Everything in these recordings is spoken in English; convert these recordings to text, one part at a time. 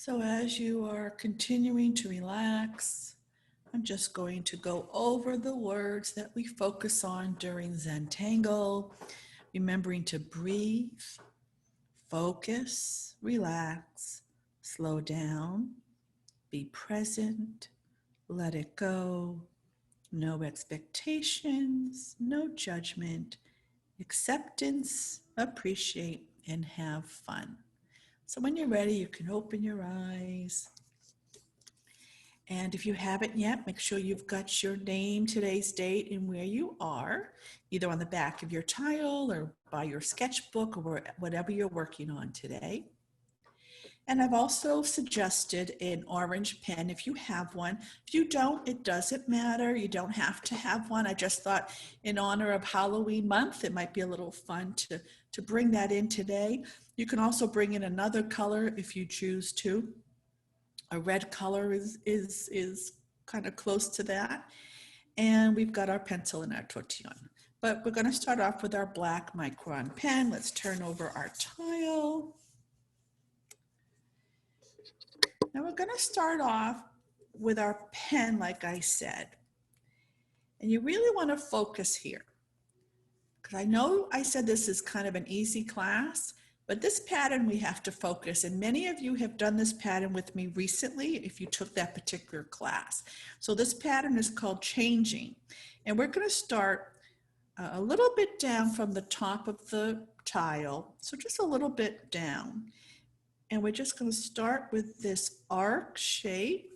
So as you are continuing to relax, I'm just going to go over the words that we focus on during Zen Tangle, remembering to breathe, focus, relax, slow down, be present, let it go, no expectations, no judgment, acceptance, appreciate, and have fun. So when you're ready, you can open your eyes. And if you haven't yet, make sure you've got your name, today's date, and where you are, either on the back of your tile or by your sketchbook or whatever you're working on today. And I've also suggested an orange pen if you have one. If you don't, it doesn't matter. You don't have to have one. I just thought in honor of Halloween month, it might be a little fun to bring that in today. You can also bring in another color if you choose to. A red color is kind of close to that. And we've got our pencil and our tortillon. But we're going to start off with our black micron pen. Let's turn over our tile. Now we're going to start off with our pen, like I said. And you really want to focus here. Because I know I said this is kind of an easy class, but this pattern we have to focus. And many of you have done this pattern with me recently if you took that particular class. So this pattern is called Chainging. And we're going to start a little bit down from the top of the tile. So just a little bit down. And we're just going to start with this arc shape.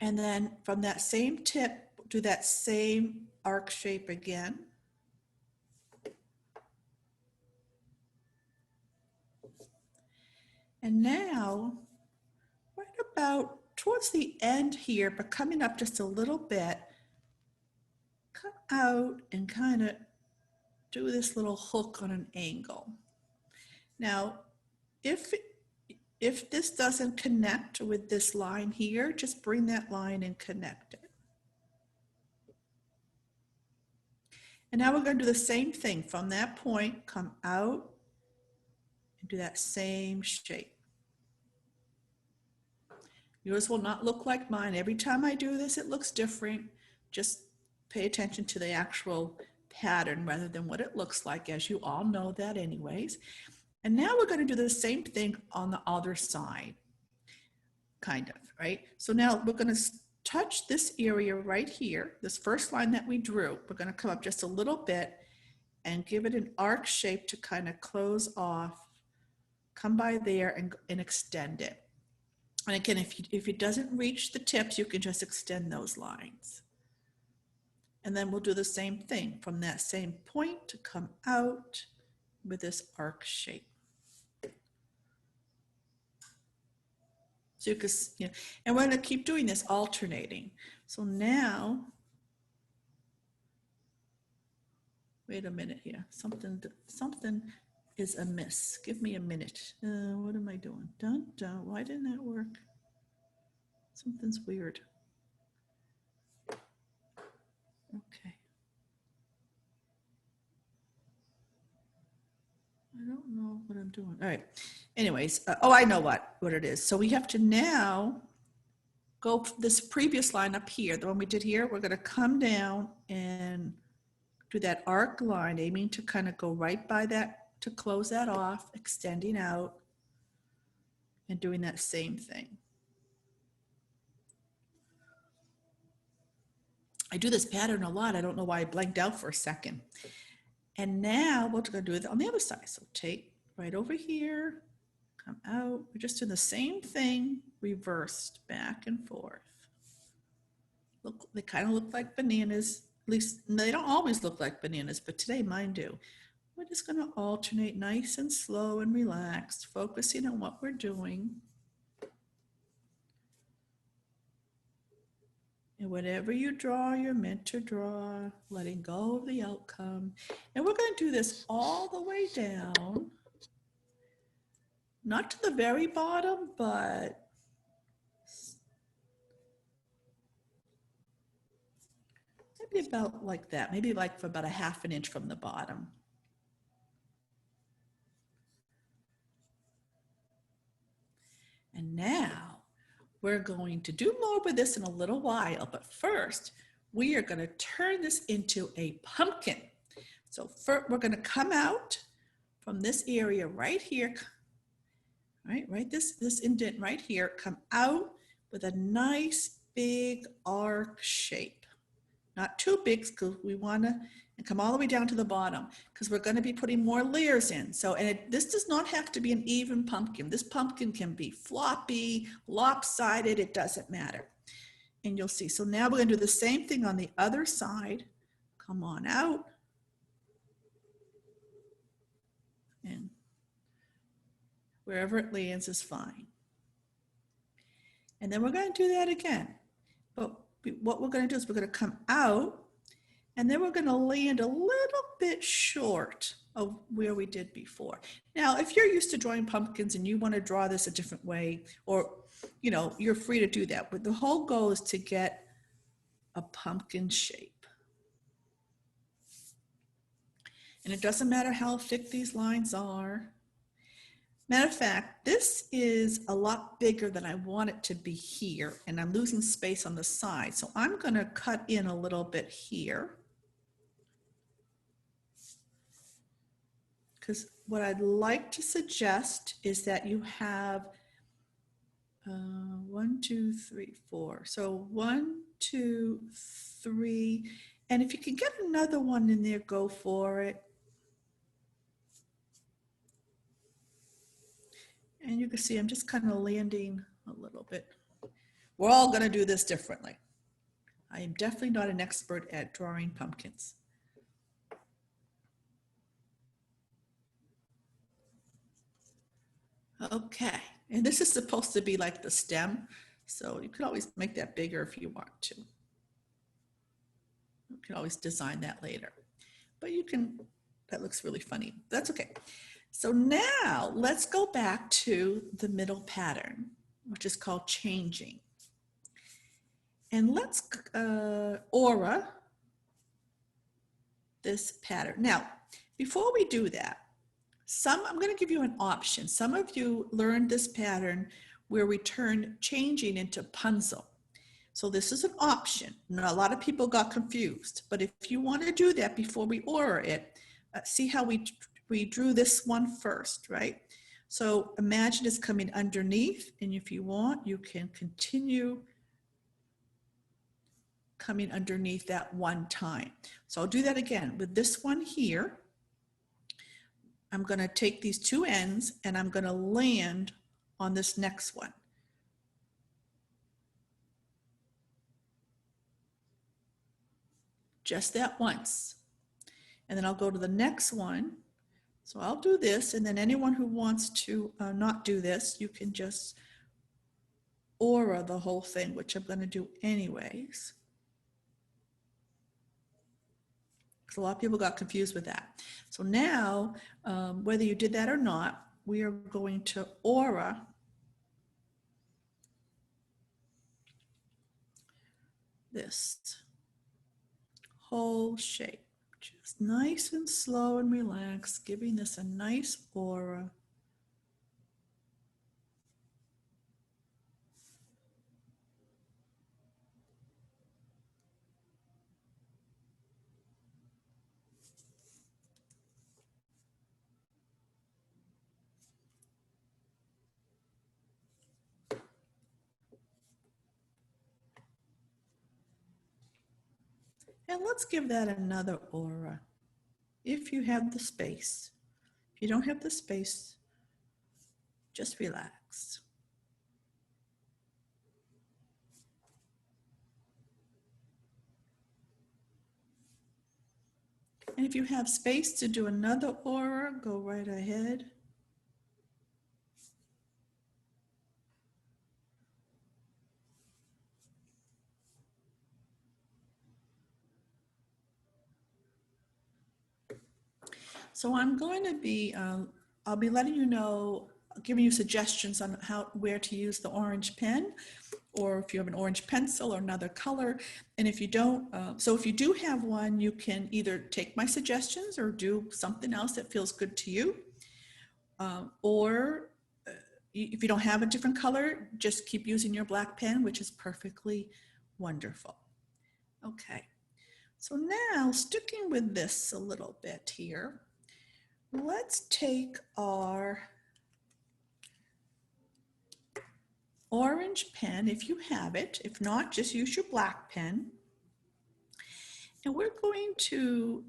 And then from that same tip, do that same arc shape again. And now, right about towards the end here, but coming up just a little bit, come out and kind of do this little hook on an angle. Now, if this doesn't connect with this line here, just bring that line and connect it. And now we're going to do the same thing. From that point, come out and do that same shape. Yours will not look like mine. Every time I do this, it looks different. Just pay attention to the actual pattern rather than what it looks like, as you all know that anyways. And now we're going to do the same thing on the other side, kind of, right? So now we're going to touch this area right here, this first line that we drew. We're going to come up just a little bit and give it an arc shape to kind of close off, come by there and extend it. And again, if it doesn't reach the tips, you can just extend those lines. And then we'll do the same thing from that same point to come out with this arc shape. So you can, and we're going to keep doing this, alternating. So now, wait a minute here. Something is amiss. Give me a minute. What am I doing? Dun, dun. Why didn't that work? Something's weird. Okay. I don't know what I'm doing. All right. Anyways, oh, I know what it is. So we have to now go this previous line up here, the one we did here. We're going to come down and do that arc line, aiming to kind of go right by that to close that off, extending out and doing that same thing. I do this pattern a lot. I don't know why I blanked out for a second. And now we're going to do it on the other side. So take right over here, come out. We're just doing the same thing, reversed back and forth. Look, they kind of look like bananas. At least they don't always look like bananas, but today mine do. We're just going to alternate nice and slow and relaxed, focusing on what we're doing. And whatever you draw, you're meant to draw, letting go of the outcome. And we're going to do this all the way down, not to the very bottom, but maybe about like that, maybe like for about a ½ inch from the bottom. We're going to do more with this in a little while, but first we are going to turn this into a pumpkin. So first we're going to come out from this area right here, right, this indent right here, come out with a nice big arc shape. Not too big because we want to, and come all the way down to the bottom because we're going to be putting more layers in. So, and this does not have to be an even pumpkin. This pumpkin can be floppy, lopsided, it doesn't matter. And you'll see. So now we're going to do the same thing on the other side. Come on out. And wherever it lands is fine. And then we're going to do that again. But what we're going to do is we're going to come out and then we're going to land a little bit short of where we did before. Now, if you're used to drawing pumpkins and you want to draw this a different way, or, you know, you're free to do that. But the whole goal is to get a pumpkin shape. And it doesn't matter how thick these lines are. Matter of fact, this is a lot bigger than I want it to be here, and I'm losing space on the side. So I'm going to cut in a little bit here. Because what I'd like to suggest is that you have 1, 2, 3, 4. So 1, 2, 3. And if you can get another one in there, go for it. And you can see I'm just kind of landing a little bit. We're all going to do this differently. I am definitely not an expert at drawing pumpkins. Okay, and this is supposed to be like the stem, so you could always make that bigger if you want to. You can always design that later, but you can, that looks really funny. That's okay. So now let's go back to the middle pattern, which is called Chainging. And let's aura this pattern. Now, before we do that, I'm going to give you an option. Some of you learned this pattern where we turn Chainging into Punzel. So this is an option. Now, a lot of people got confused, but if you want to do that before we aura it, see how we drew this one first, right? So imagine it's coming underneath, and if you want, you can continue coming underneath that one time. So I'll do that again with this one here. I'm going to take these two ends and I'm going to land on this next one. Just that once. And then I'll go to the next one. So I'll do this, and then anyone who wants to not do this, you can just aura the whole thing, which I'm going to do anyways. Because a lot of people got confused with that. So now, whether you did that or not, we are going to aura this whole shape. Just nice and slow and relaxed, giving this a nice aura. And let's give that another aura, if you have the space. If you don't have the space, just relax. And if you have space to do another aura, go right ahead. So I'm going to be, I'll be letting you know, giving you suggestions on where to use the orange pen, or if you have an orange pencil or another color. And if you don't, so if you do have one, you can either take my suggestions or do something else that feels good to you. Or if you don't have a different color, just keep using your black pen, which is perfectly wonderful. Okay, so now sticking with this a little bit here, let's take our orange pen, if you have it. If not, just use your black pen. And we're going to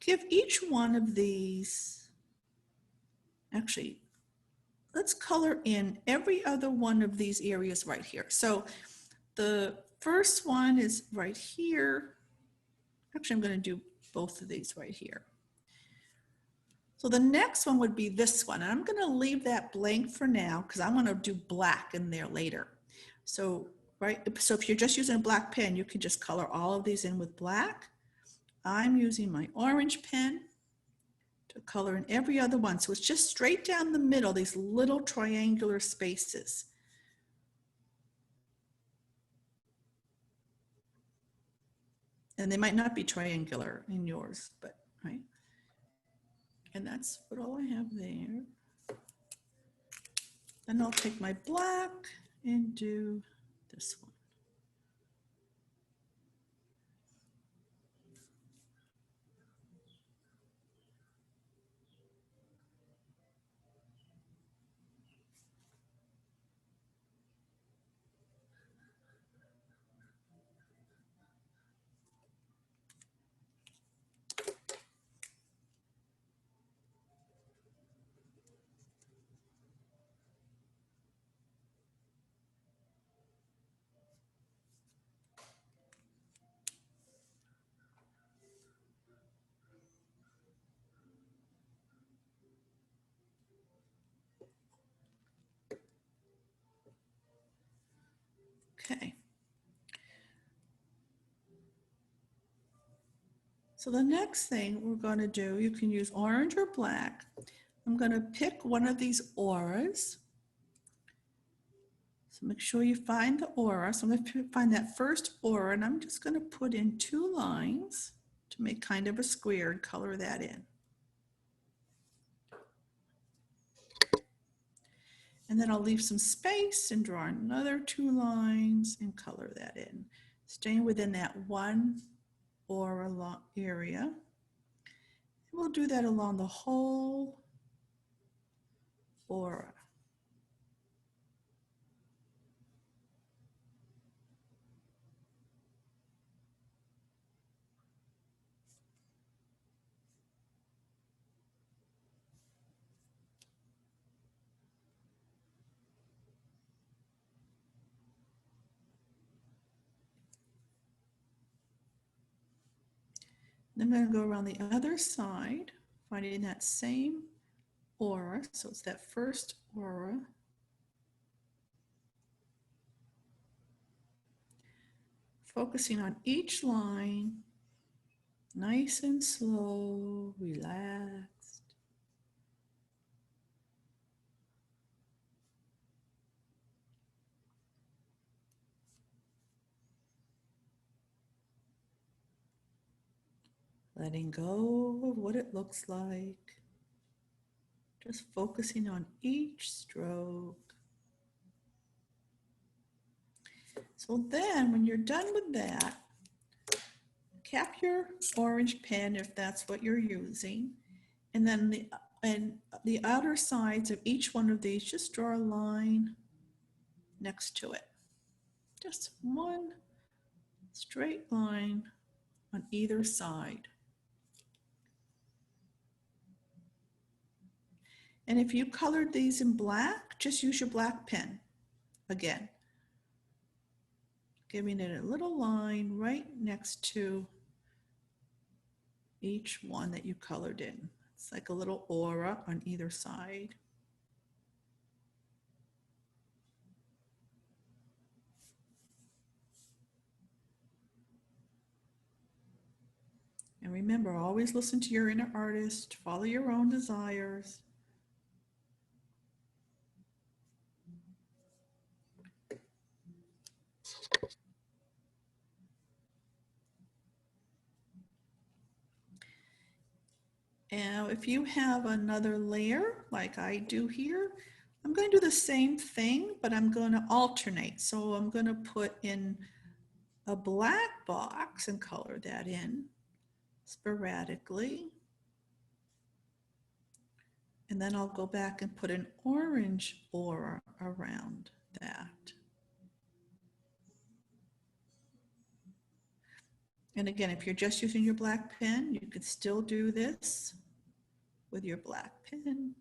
give each one of these, actually, let's color in every other one of these areas right here. So the first one is right here. Actually, I'm going to do both of these right here. So the next one would be this one. And I'm going to leave that blank for now because I want to do black in there later. So, so if you're just using a black pen, you can just color all of these in with black. I'm using my orange pen to color in every other one. So it's just straight down the middle, these little triangular spaces. And they might not be triangular in yours, but right. And that's what all I have there. Then I'll take my black and do this one. Okay. So the next thing we're going to do, you can use orange or black. I'm going to pick one of these auras. So make sure you find the aura. So I'm going to find that first aura, and I'm just going to put in 2 lines to make kind of a square and color that in. And then I'll leave some space and draw another 2 lines and color that in, staying within that one aura area. We'll do that along the whole aura. Then I'm going to go around the other side, finding that same aura. So it's that first aura. Focusing on each line, nice and slow, relaxed. Letting go of what it looks like. Just focusing on each stroke. So then when you're done with that, cap your orange pen if that's what you're using. And then the outer sides of each one of these, just draw a line next to it. Just one straight line on either side. And if you colored these in black, just use your black pen again, giving it a little line right next to each one that you colored in. It's like a little aura on either side. And remember, always listen to your inner artist, follow your own desires. Now, if you have another layer like I do here, I'm going to do the same thing, but I'm going to alternate. So I'm going to put in a black box and color that in sporadically. And then I'll go back and put an orange aura around that. And again, if you're just using your black pen, you could still do this with your black pen.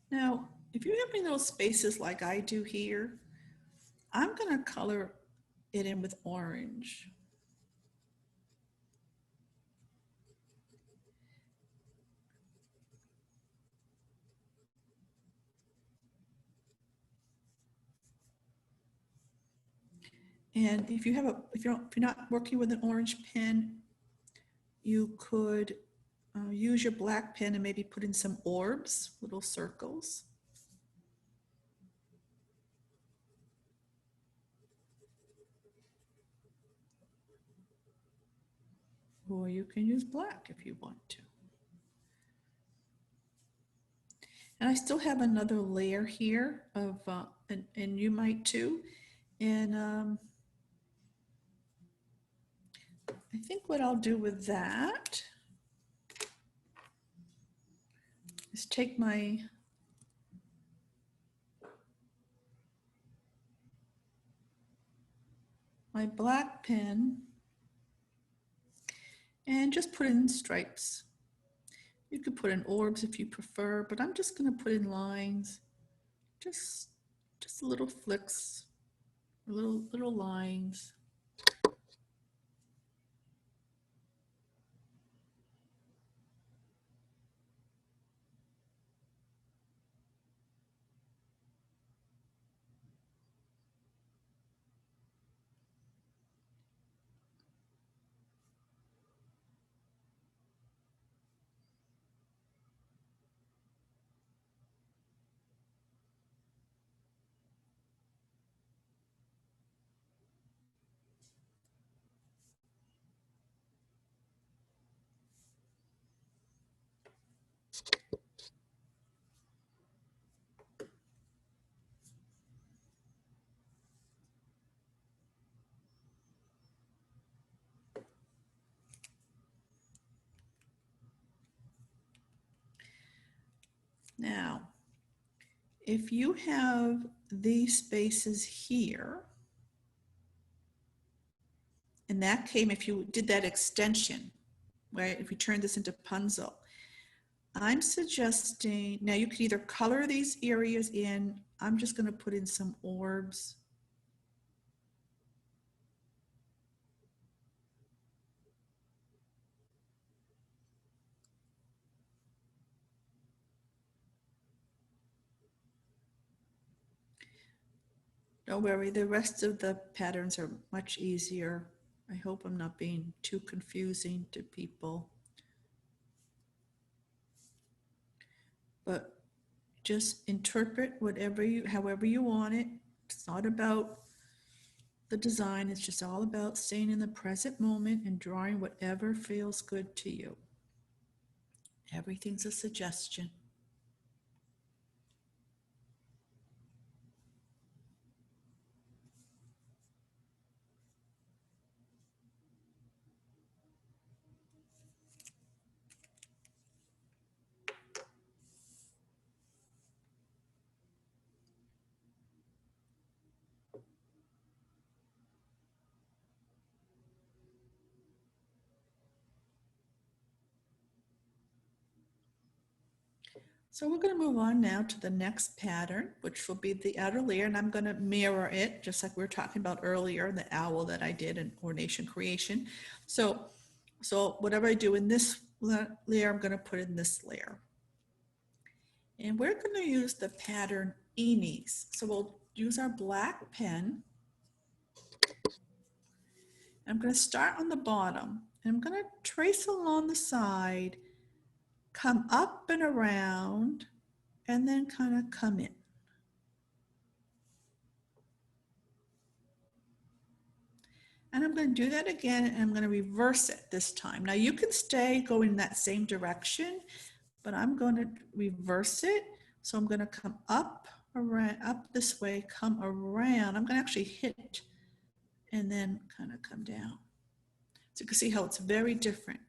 Now, if you have any little spaces like I do here, I'm going to color it in with orange. And if you're not working with an orange pen, you could use your black pen and maybe put in some orbs, little circles. Or you can use black if you want to. And I still have another layer here of, and you might too. And I think what I'll do with that is take my black pen and just put in stripes. You could put in orbs if you prefer, but I'm just going to put in lines, just little flicks, little lines. Now, if you have these spaces here, and that came if you did that extension, right? If you turn this into Punzel, I'm suggesting, now you could either color these areas in, I'm just going to put in some orbs. Don't worry, the rest of the patterns are much easier. I hope I'm not being too confusing to people. But just interpret however you want it. It's not about the design, it's just all about staying in the present moment and drawing whatever feels good to you. Everything's a suggestion. So we're going to move on now to the next pattern, which will be the outer layer, and I'm going to mirror it, just like we were talking about earlier, the owl that I did in Ordination Creation. So whatever I do in this layer, I'm going to put in this layer. And we're going to use the pattern Enies. So we'll use our black pen. I'm going to start on the bottom, and I'm going to trace along the side, come up and around, and then kind of come in. And I'm going to do that again, and I'm going to reverse it this time. Now you can stay going in that same direction, but I'm going to reverse it. So I'm going to come up, around, up this way, come around. I'm going to actually hit and then kind of come down. So you can see how it's very different.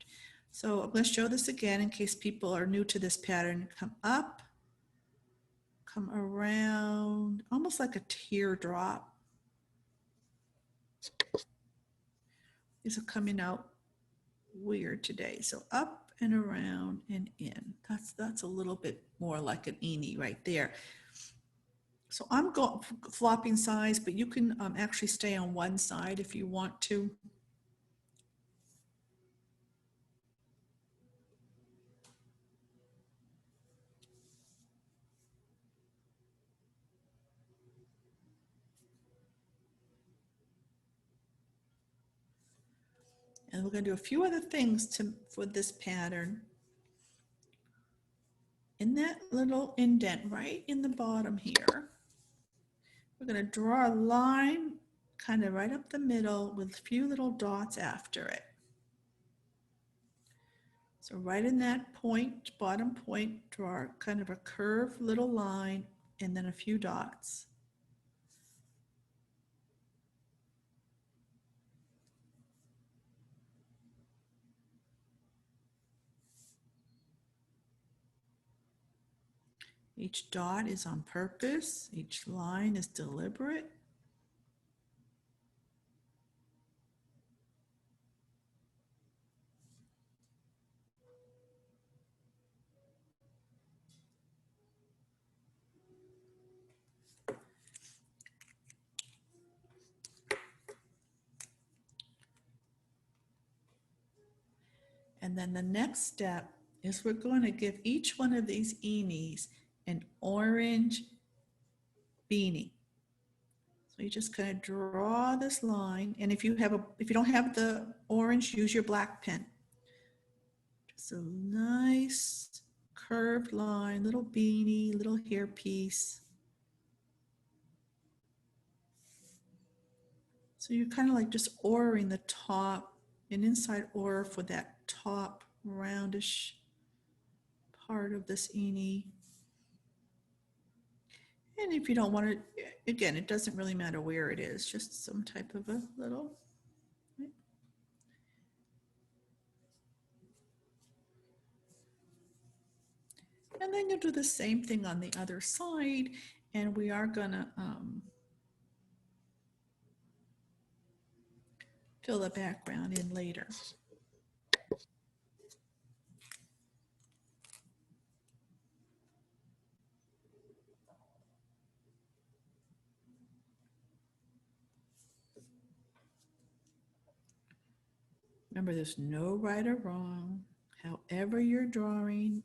So I'm going to show this again in case people are new to this pattern. Come up, come around, almost like a teardrop. These are coming out weird today. So up and around and in. That's a little bit more like an Enie right there. So I'm going flopping sides, but you can actually stay on one side if you want to. And we're going to do a few other things for this pattern. In that little indent right in the bottom here, we're going to draw a line kind of right up the middle with a few little dots after it. So right in that point, bottom point, draw kind of a curved little line and then a few dots. Each dot is on purpose. Each line is deliberate. And then the next step is we're going to give each one of these Enies an orange beanie. So you just kind of draw this line, and if you don't have the orange, use your black pen. Just a nice curved line, little beanie, little hairpiece. So you're kind of like just oring the top, an inside or for that top roundish part of this Enie. And if you don't want it, again, it doesn't really matter where it is, just some type of a little. Right? And then you'll do the same thing on the other side, and we are gonna fill the background in later. Remember, there's no right or wrong. However you're drawing,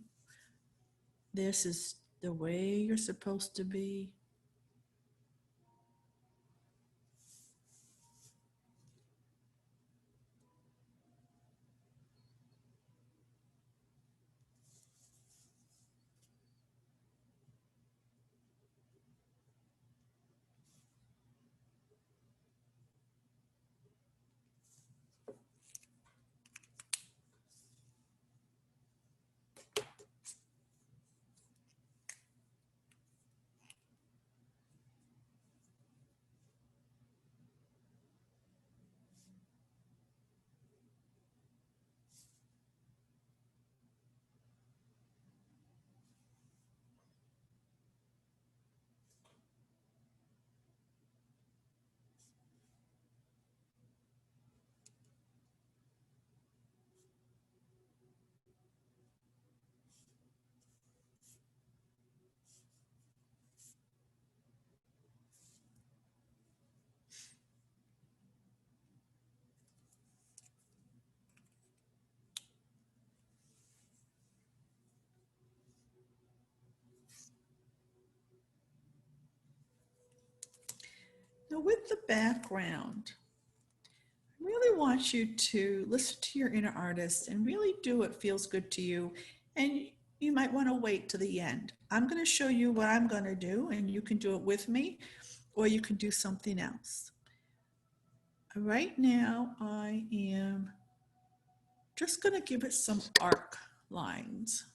this is the way you're supposed to be. Now with the background, I really want you to listen to your inner artist and really do what feels good to you. And you might want to wait to the end. I'm going to show you what I'm going to do, and you can do it with me, or you can do something else. Right now, I am just going to give it some arc lines.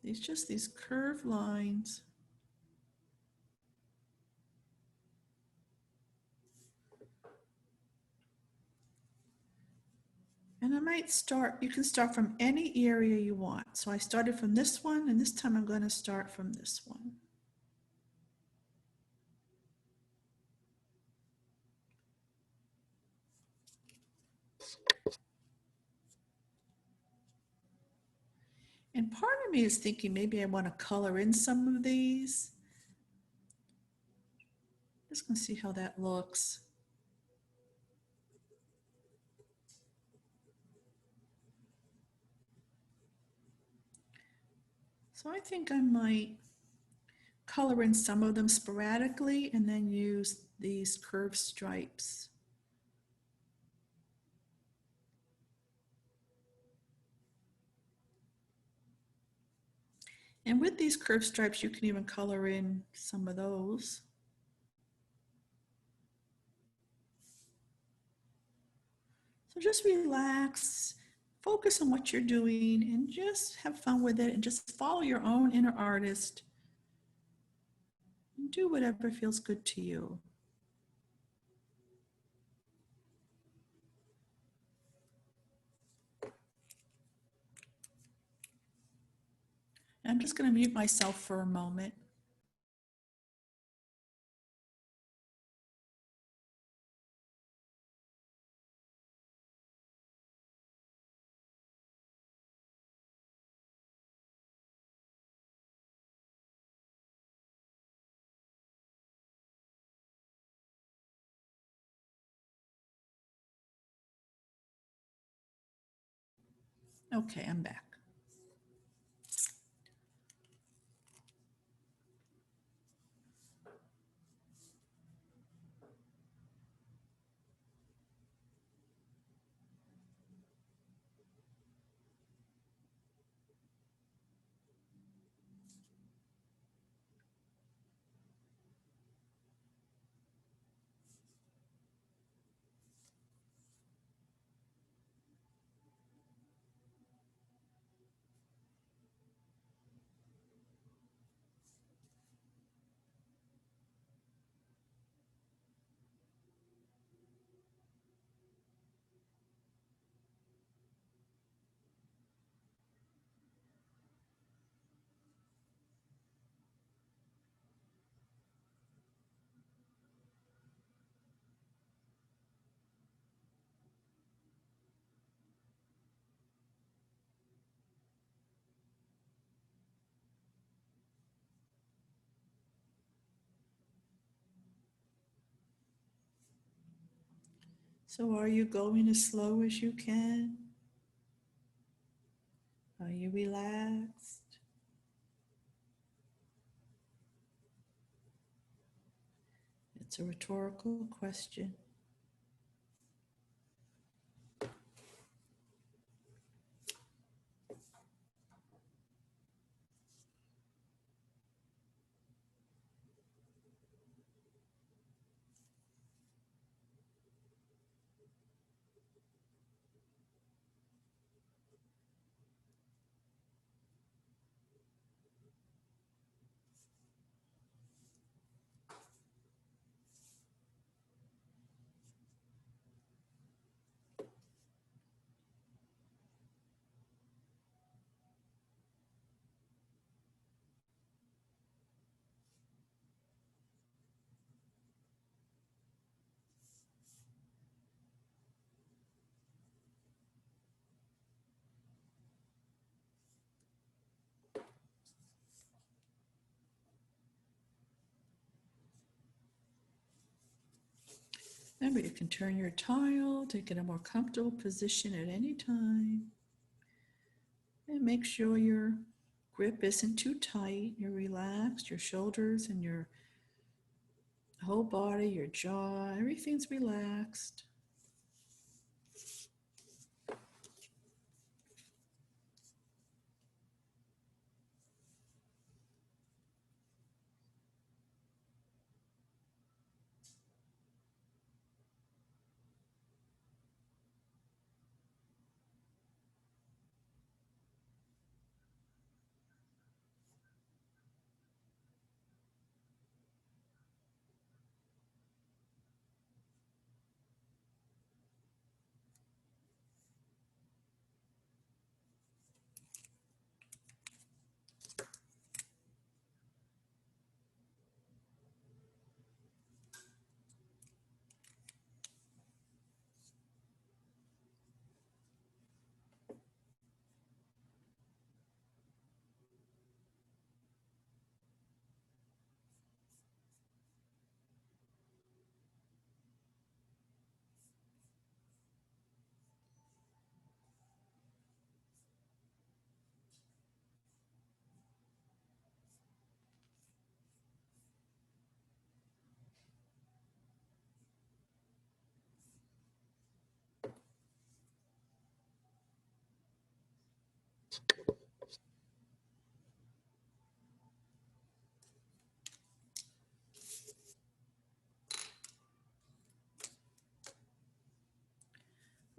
These curved lines. And I might start, you can start from any area you want. So I started from this one, and this time I'm going to start from this one. And part of me is thinking maybe I want to color in some of these. Just going to see how that looks. So I think I might color in some of them sporadically and then use these curved stripes. And with these curved stripes, you can even color in some of those. So just relax, focus on what you're doing, and just have fun with it, and just follow your own inner artist and do whatever feels good to you. And I'm just going to mute myself for a moment. Okay, I'm back. So are you going as slow as you can? Are you relaxed? It's a rhetorical question. Remember, you can turn your tile to get a more comfortable position at any time. And make sure you're grip isn't too tight. You're relaxed, your shoulders and your whole body, your jaw, everything's relaxed.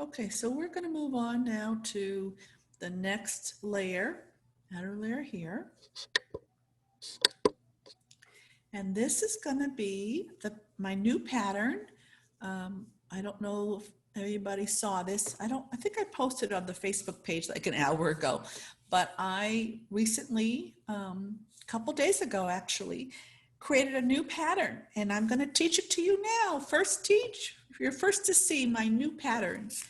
Okay, so we're going to move on now to the next layer, outer layer here. And this is going to be my new pattern. I don't know if anybody saw this. I think I posted on the Facebook page like an hour ago, but I recently, a couple days ago actually, created a new pattern, and I'm going to teach it to you now. First teach. You're first to see my new patterns.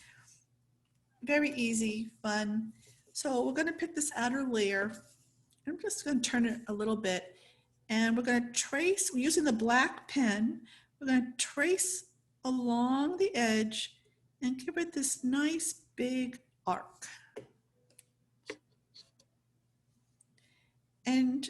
Very easy, fun. So we're going to pick this outer layer. I'm just going to turn it a little bit, and we're going to trace, we're using the black pen, we're going to trace along the edge and give it this nice big arc. And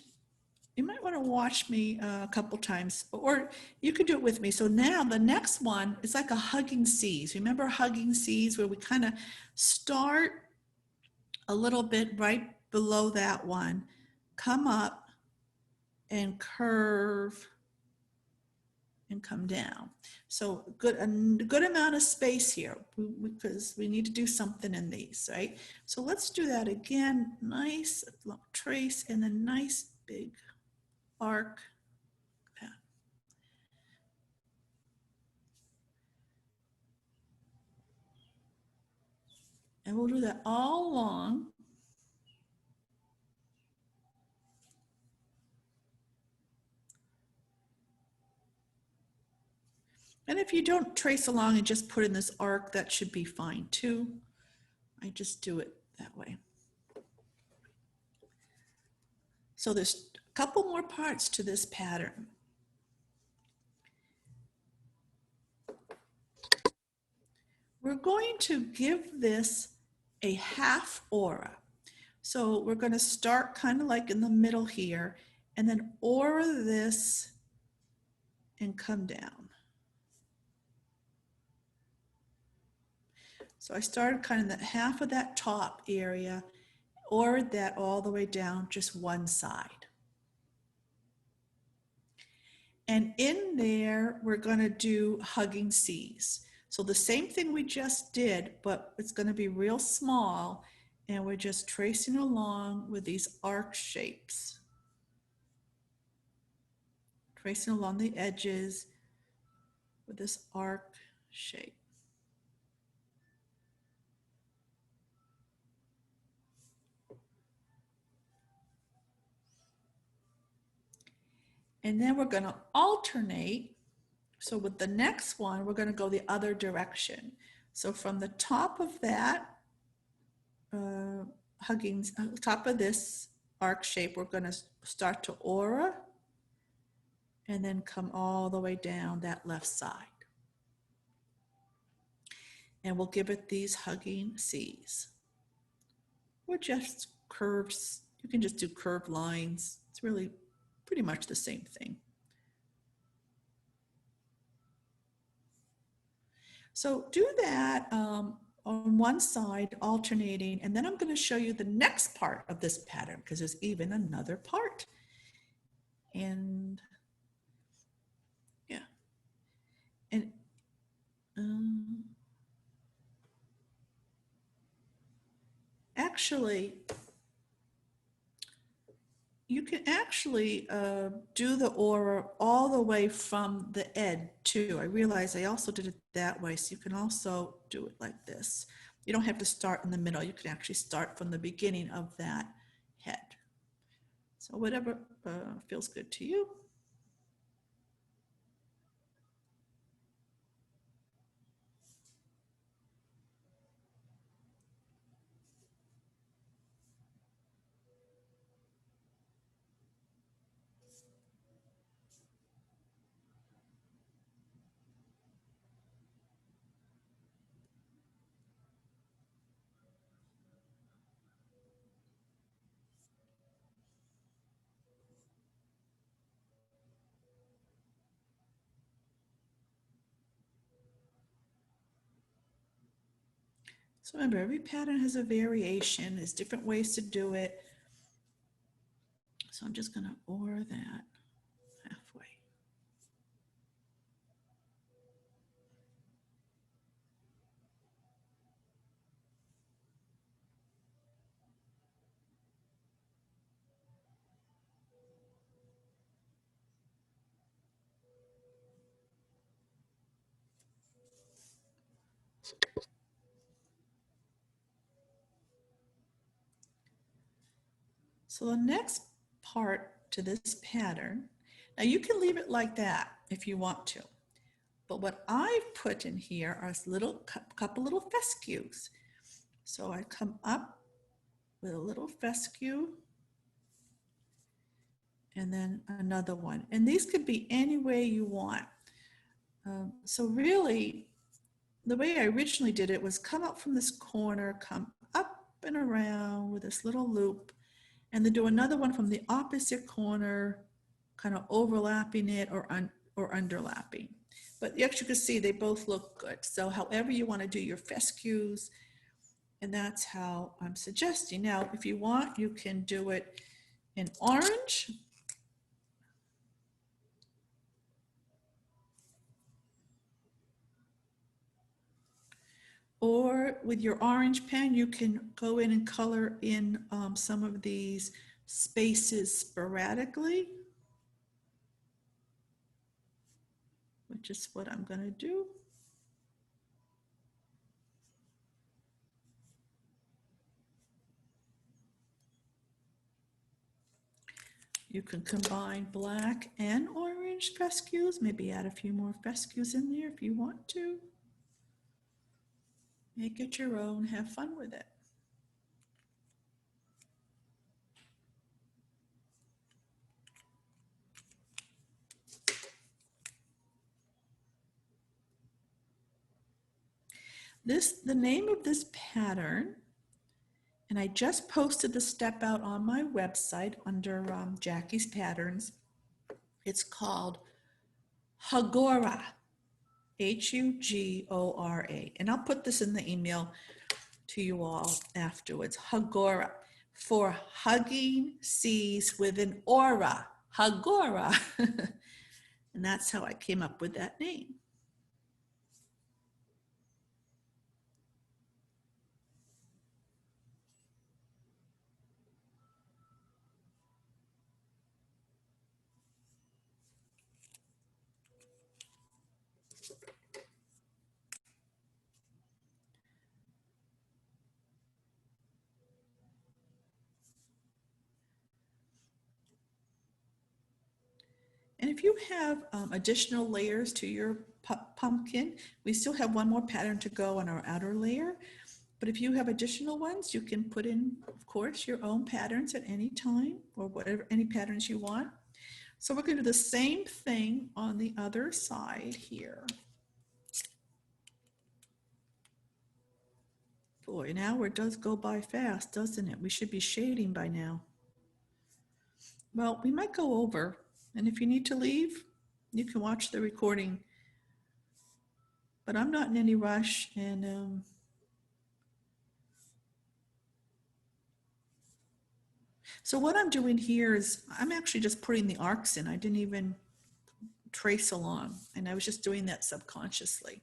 you might want to watch me a couple times, or you can do it with me. So now the next one is like a hugging C's. Remember hugging C's, where we kind of start a little bit right below that one, come up and curve and come down. So a good amount of space here, because we need to do something in these, right? So let's do that again. Nice trace and a nice big arc. And we'll do that all along. And if you don't trace along and just put in this arc, that should be fine too. I just do it that way. So there's a couple more parts to this pattern. We're going to give this a half aura. So we're going to start kind of like in the middle here, and then aura this and come down. So I started kind of that half of that top area, aura that all the way down just one side. And in there, we're going to do hugging C's. So the same thing we just did, but it's going to be real small, and we're just tracing along with these arc shapes. Tracing along the edges with this arc shape. And then we're going to alternate. So with the next one, we're going to go the other direction. So from the top of that top of this arc shape, we're going to start to aura and then come all the way down that left side. And we'll give it these hugging C's. Or just curves, You can just do curved lines. It's really pretty much the same thing. So do that on one side, alternating, and then I'm going to show you the next part of this pattern because there's even another part. And yeah, and actually, you can actually do the aura all the way from the end too. I realize I also did it that way, so you can also do it like this. You don't have to start in the middle. You can actually start from the beginning of that head. So whatever feels good to you. So remember, every pattern has a variation. There's different ways to do it. So I'm just going to aura that halfway. So the next part to this pattern, now you can leave it like that if you want to, but what I've put in here are couple little fescues. So I come up with a little fescue and then another one. And these could be any way you want. So really, the way I originally did it was come up from this corner, come up and around with this little loop, and then do another one from the opposite corner, kind of overlapping it or underlapping. But as you can see, they both look good. So however you want to do your fescues, and that's how I'm suggesting. Now, if you want, you can do it in orange. Or with your orange pen, you can go in and color in some of these spaces sporadically, which is what I'm going to do. You can combine black and orange fescues, maybe add a few more fescues in there if you want to. Make it your own, have fun with it. The name of this pattern, and I just posted the step out on my website under Jacki's Patterns. It's called Hugora, Hugora. And I'll put this in the email to you all afterwards. Hugora, for hugging seas with an aura. Hugora. And that's how I came up with that name. And if you have additional layers to your pumpkin, we still have one more pattern to go on our outer layer. But if you have additional ones, you can put in, of course, your own patterns at any time or whatever, any patterns you want. So we're going to do the same thing on the other side here. Boy, an hour does go by fast, doesn't it? We should be shading by now. Well, we might go over, and if you need to leave, you can watch the recording, but I'm not in any rush. And so what I'm doing here is I'm actually just putting the arcs in. I didn't even trace along, and I was just doing that subconsciously.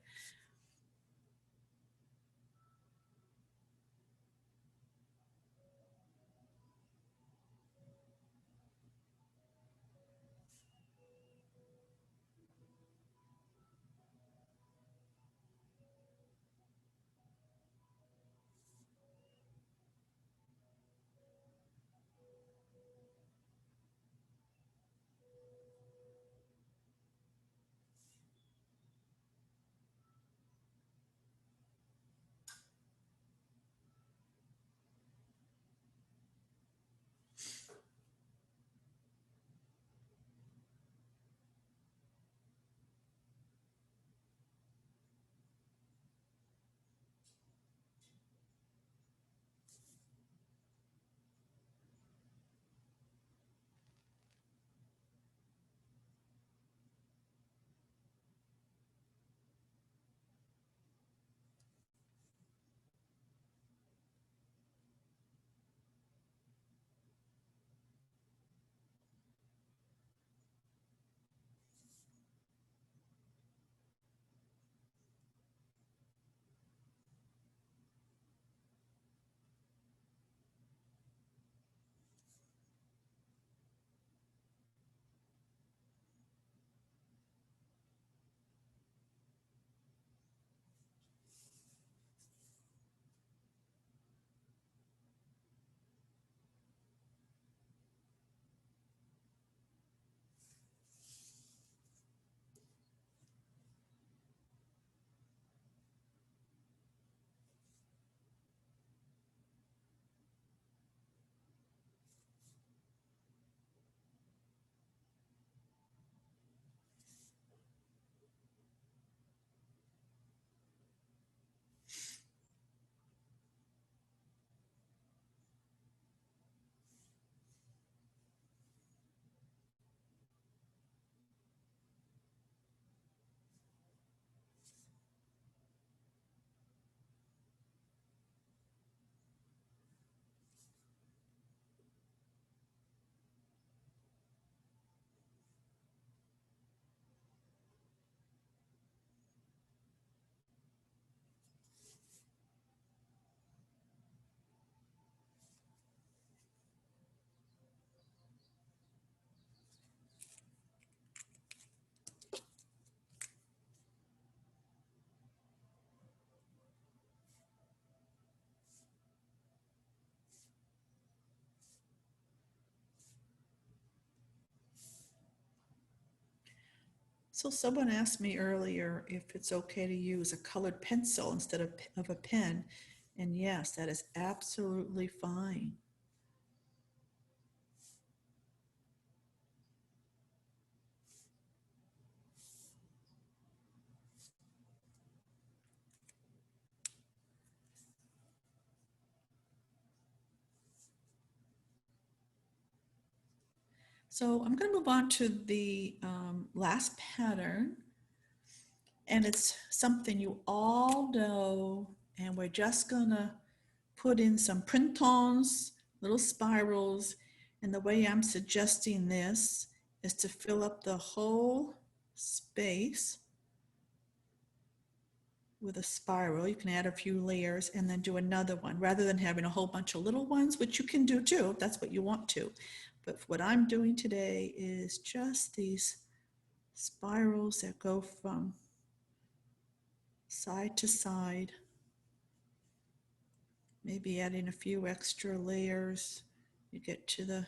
So someone asked me earlier if it's okay to use a colored pencil instead of a pen. And yes, that is absolutely fine. So I'm going to move on to the last pattern. And it's something you all know. And we're just going to put in some Printemps, little spirals. And the way I'm suggesting this is to fill up the whole space with a spiral. You can add a few layers and then do another one rather than having a whole bunch of little ones, which you can do too if that's what you want to. But what I'm doing today is just these spirals that go from side to side, maybe adding a few extra layers. You get to the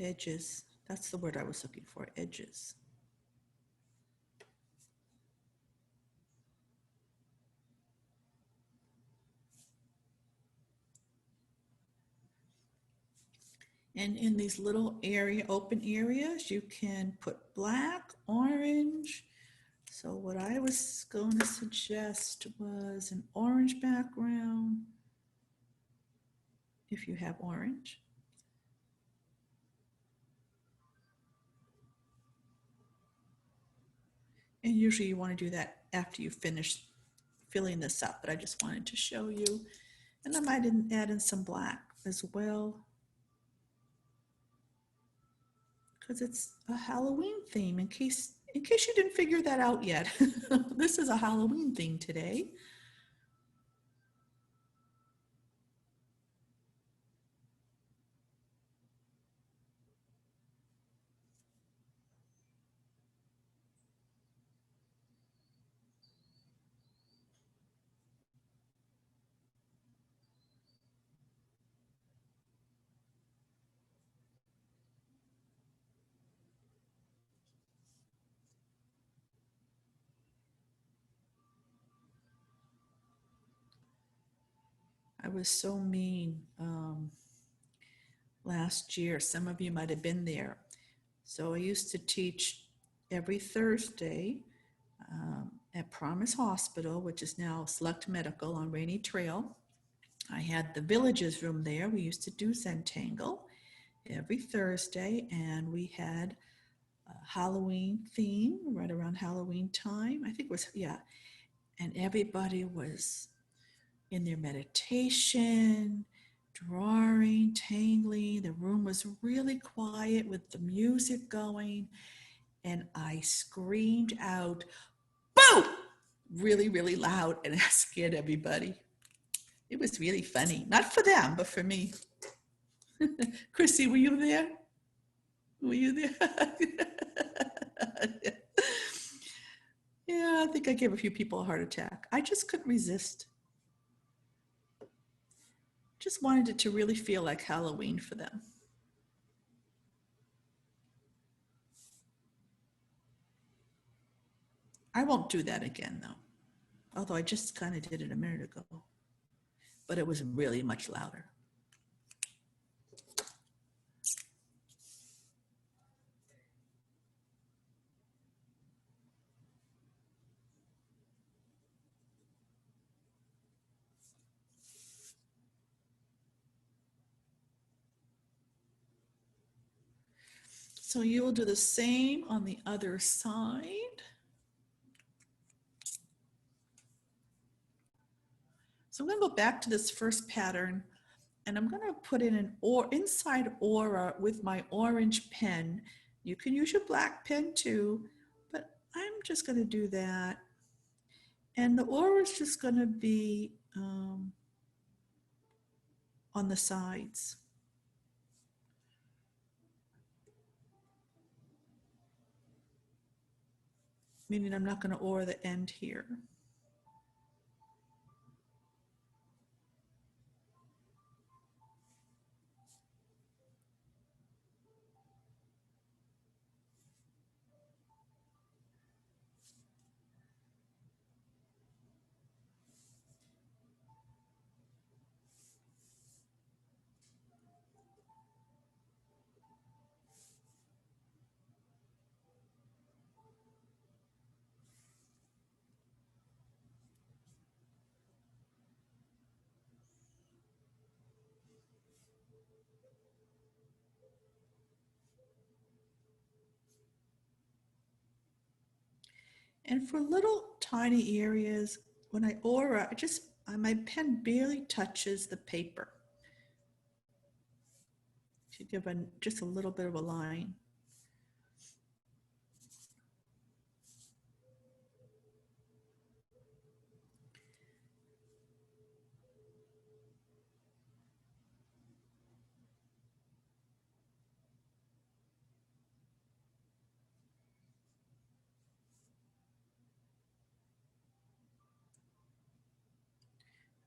edges. That's the word I was looking for, edges. And in these little open areas, you can put black, orange. So what I was going to suggest was an orange background if you have orange. And usually you want to do that after you finish filling this up, but I just wanted to show you. And I might add in some black as well, because it's a Halloween theme, in case you didn't figure that out yet. This is a Halloween theme today. I was so mean last year. Some of you might have been there. So I used to teach every Thursday at Promise Hospital, which is now Select Medical on Rainy Trail. I had the Villages room there. We used to do Tangle every Thursday, and we had a Halloween theme right around Halloween time. I think it was, yeah. And everybody was in their meditation, drawing, tangling. The room was really quiet with the music going. And I screamed out, "Boo!" really, really loud, and it scared everybody. It was really funny. Not for them, but for me. Chrissy, were you there? Were you there? Yeah, I think I gave a few people a heart attack. I just couldn't resist. Just wanted it to really feel like Halloween for them. I won't do that again, though. Although I just kind of did it a minute ago. But it was really much louder. So you will do the same on the other side. So I'm going to go back to this first pattern, and I'm going to put in an inside aura with my orange pen. You can use your black pen too, but I'm just going to do that. And the aura is just going to be on the sides. Meaning I'm not going to aura the end here. And for little tiny areas, when I aura, my pen barely touches the paper to give just a little bit of a line.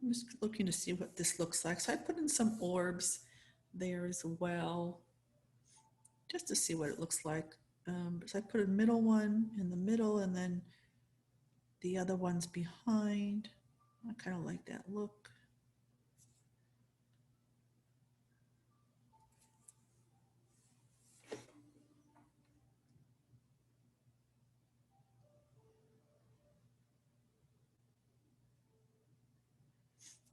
I'm just looking to see what this looks like. So I put in some orbs there as well, just to see what it looks like. So I put a middle one in the middle, and then the other one's behind. I kind of like that look.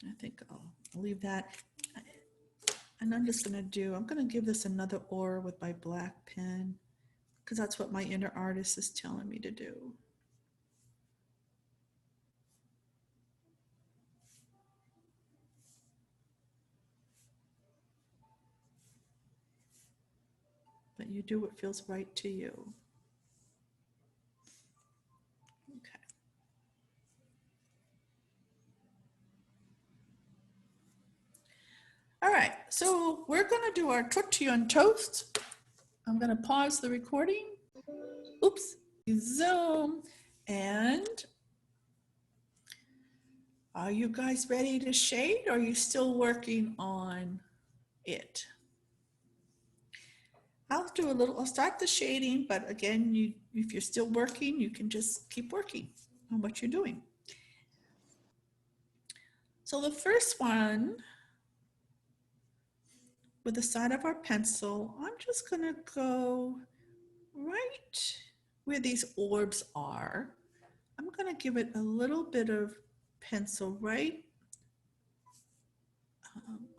I think I'll leave that. And I'm just going to give this another aura with my black pen because that's what my inner artist is telling me to do. But you do what feels right to you. Okay. All right, so we're going to do our tortillon toast. I'm going to pause the recording. Oops, zoom. And are you guys ready to shade, or are you still working on it? I'll start the shading, but again, if you're still working, you can just keep working on what you're doing. So the first one, with the side of our pencil, I'm just gonna go right where these orbs are. I'm gonna give it a little bit of pencil right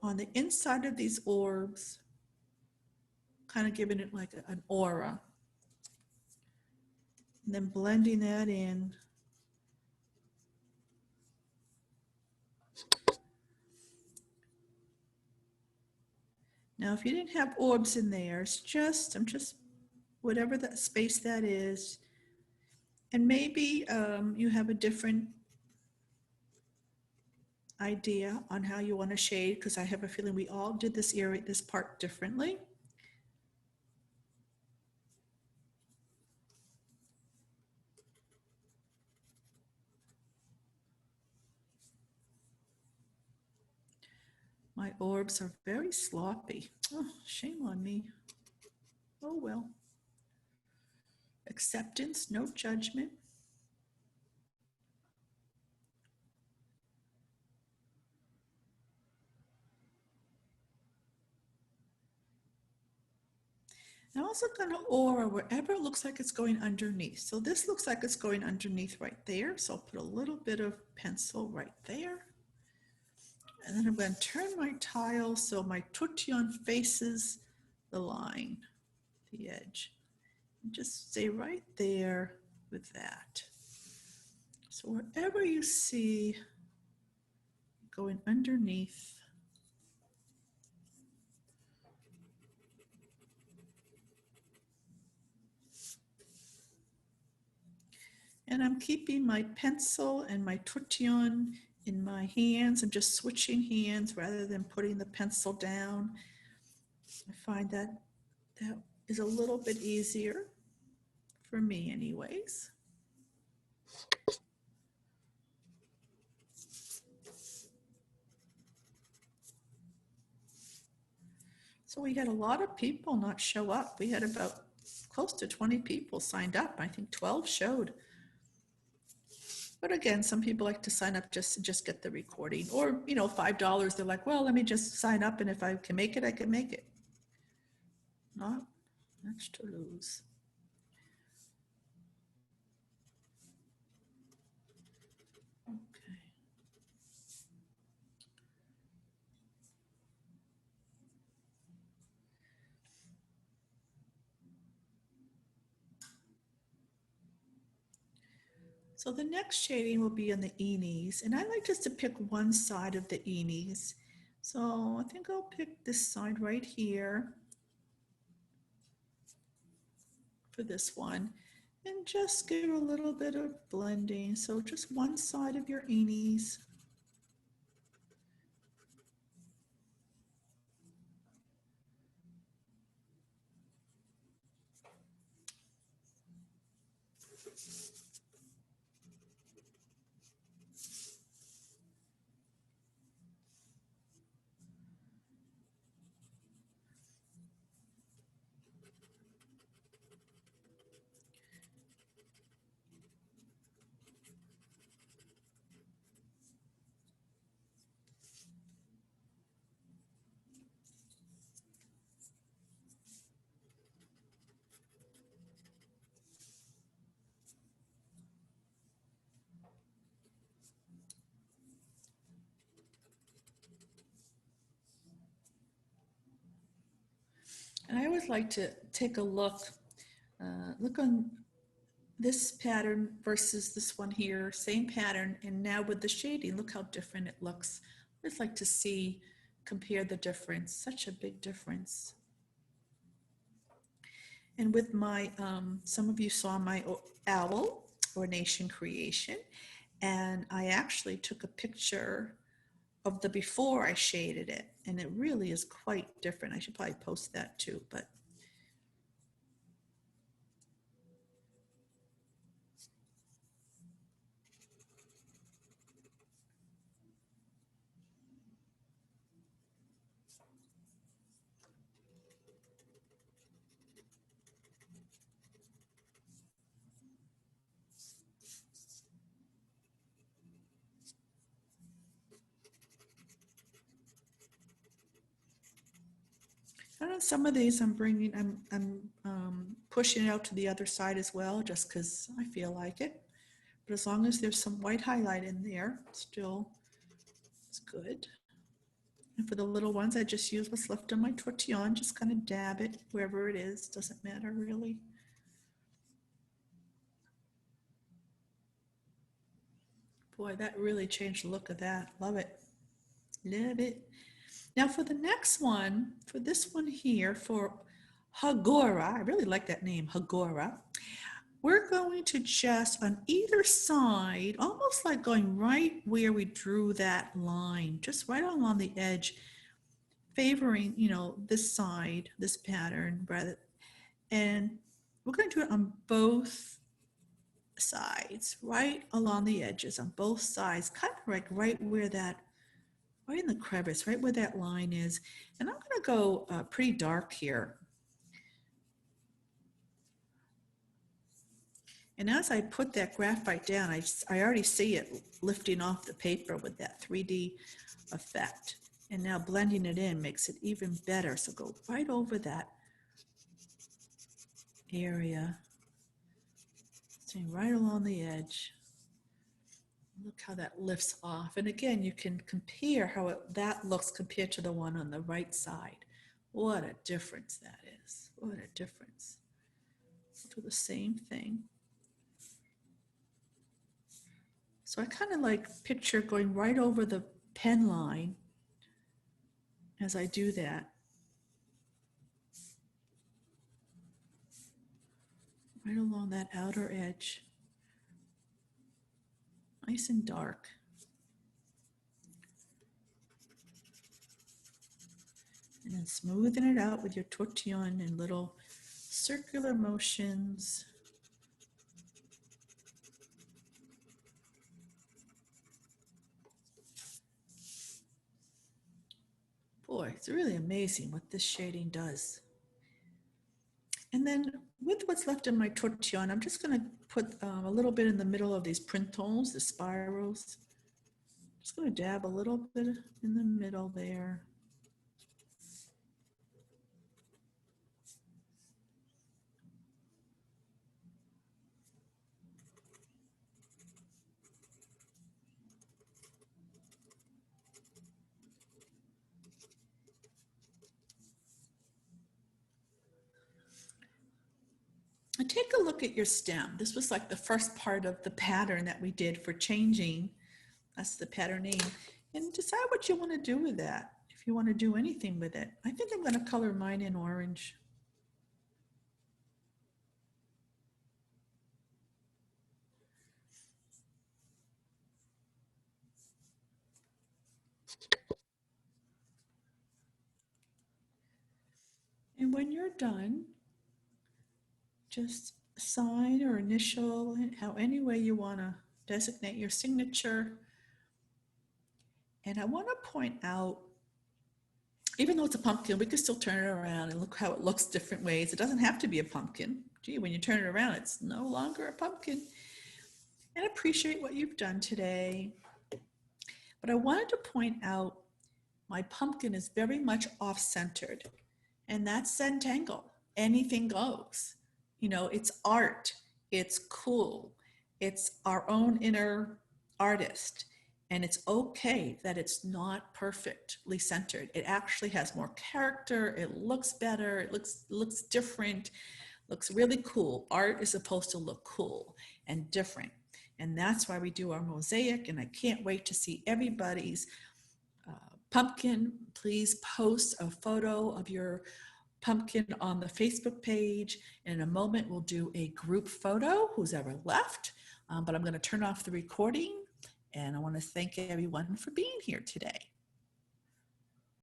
on the inside of these orbs, kind of giving it like an aura. And then blending that in. Now, if you didn't have orbs in there, I'm just, whatever that space that is. And maybe you have a different idea on how you want to shade, because I have a feeling we all did this part differently. My orbs are very sloppy. Oh, shame on me. Oh well. Acceptance, no judgment. I'm also going to aura wherever it looks like it's going underneath. So this looks like it's going underneath right there. So I'll put a little bit of pencil right there. And then I'm going to turn my tile so my tortillon faces the line, the edge. And just stay right there with that. So wherever you see going underneath, and I'm keeping my pencil and my tortillon in my hands. I'm just switching hands rather than putting the pencil down. I find that is a little bit easier for me anyways. So we had a lot of people not show up. We had about close to 20 people signed up. I think 12 showed. But again, some people like to sign up just to get the recording, or $5. They're like, well, let me just sign up, and if I can make it, I can make it. Not much to lose. Okay. So the next shading will be on the Enies, and I like just to pick one side of the Enies. So I think I'll pick this side right here for this one, and just give a little bit of blending. So just one side of your Enies. like to take a look, look on this pattern versus this one here, same pattern, and now with the shading, look how different it looks. I just like to see, compare the difference, such a big difference. And with my, some of you saw my owl or nation creation, and I actually took a picture of the before I shaded it, and it really is quite different. I should probably post that too, but I don't know, some of these I'm bringing, I'm pushing it out to the other side as well, just because I feel like it. But as long as there's some white highlight in there, still it's good. And for the little ones, I just use what's left on my tortillon, just kind of dab it wherever it is, doesn't matter really. Boy, that really changed the look of that. Love it. Love it. Now for the next one, for this one here, for Hugora, I really like that name, Hugora. We're going to just on either side, almost like going right where we drew that line, just right along the edge, favoring, you know, this side, this pattern, rather, and we're going to do it on both sides, right along the edges on both sides, kind of like right where that, right in the crevice, right where that line is. And I'm going to go pretty dark here. And as I put that graphite down, I already see it lifting off the paper with that 3D effect. And now blending it in makes it even better. So go right over that area, staying right along the edge. Look how that lifts off. And again, you can compare how that looks compared to the one on the right side. What a difference that is. What a difference. Do the same thing. So I kind of like picture going right over the pen line as I do that. Right along that outer edge. Nice and dark. And then smoothing it out with your tortillon in little circular motions. Boy, it's really amazing what this shading does. And then with what's left in my tortillon, I'm just going to put a little bit in the middle of these Printemps, the spirals. Just going to dab a little bit in the middle there. And take a look at your stem. This was like the first part of the pattern that we did for Chainging. That's the pattern name. And decide what you want to do with that. If you want to do anything with it. I think I'm going to color mine in orange. And when you're done, just sign or initial, how any way you want to designate your signature. And I want to point out, even though it's a pumpkin, we can still turn it around and look how it looks different ways. It doesn't have to be a pumpkin. Gee, when you turn it around, it's no longer a pumpkin. And appreciate what you've done today. But I wanted to point out my pumpkin is very much off-centered. And that's Tangle. Anything goes. You know, it's art. It's cool. It's our own inner artist. And it's okay that it's not perfectly centered. It actually has more character. It looks better. It looks different, looks really cool. Art is supposed to look cool and different. And that's why we do our mosaic. And I can't wait to see everybody's pumpkin. Please post a photo of your pumpkin on the Facebook page. In a moment, we'll do a group photo, who's ever left. But I'm going to turn off the recording. And I want to thank everyone for being here today.